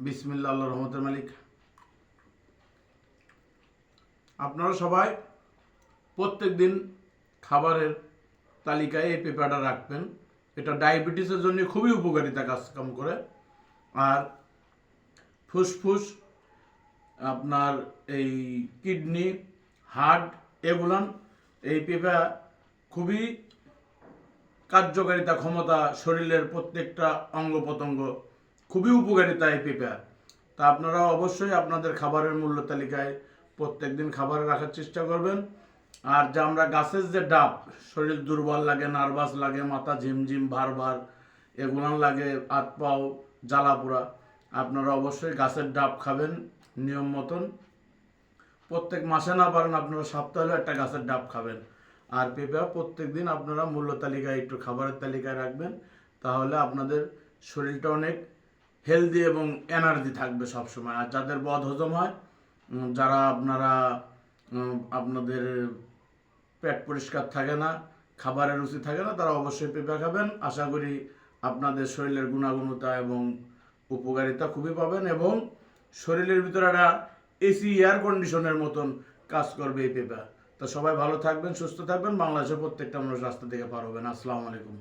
বিসমিল্লাহ, আল্লাহ রহমতের মালিক। আপনারা সবাই প্রত্যেক দিন খাবারের তালিকায় এই পেঁপেটা রাখবেন। এটা ডায়াবেটিসের জন্য খুবই উপকারিতা কাম করে। আর ফুসফুস, আপনার এই কিডনি, হার্ট, এগুলান এই পেঁপা খুবই কার্যকারিতা ক্ষমতা, শরীরের প্রত্যেকটা অঙ্গ প্রত্যঙ্গ খুবই উপকারিতা এই পেঁপা। তা আপনারা অবশ্যই আপনাদের খাবারের মূল্য তালিকায় প্রত্যেক দিন খাবারে রাখার চেষ্টা করবেন। আর যে আমরা গাছের যে ডাব, শরীর দুর্বল লাগে, নার্ভাস লাগে, মাথা ঝিমঝিম ভার ভার এগুলান লাগে, হাত পাও জ্বালা পোড়া, আপনারা অবশ্যই গাছের ডাব খাবেন নিয়ম মতন। প্রত্যেক মাসে না পারেন আপনারা সপ্তাহে একটা গাছের ডাব খাবেন। আর পেঁপা প্রত্যেক দিন আপনারা মূল্য তালিকায় একটু খাবারের তালিকায় রাখবেন, তাহলে আপনাদের শরীরটা অনেক হেলদি এবং এনার্জি থাকবে সবসময়। আর যাদের বদ হজম হয়, যারা আপনাদের পেট পরিষ্কার থাকে না, খাবারের রুচি থাকে না, তারা অবশ্যই পেঁপা খাবেন। আশা করি আপনাদের শরীরের গুণাগুণতা এবং উপকারিতা খুবই পাবেন, এবং শরীরের ভিতরে একটা এসি এয়ার কন্ডিশনের মতন কাজ করবে এই পেঁপা। তো সবাই ভালো থাকবেন, সুস্থ থাকবেন। বাংলাদেশের প্রত্যেকটা মানুষ রাস্তা থেকে পার হবেন। আসসালামু আলাইকুম।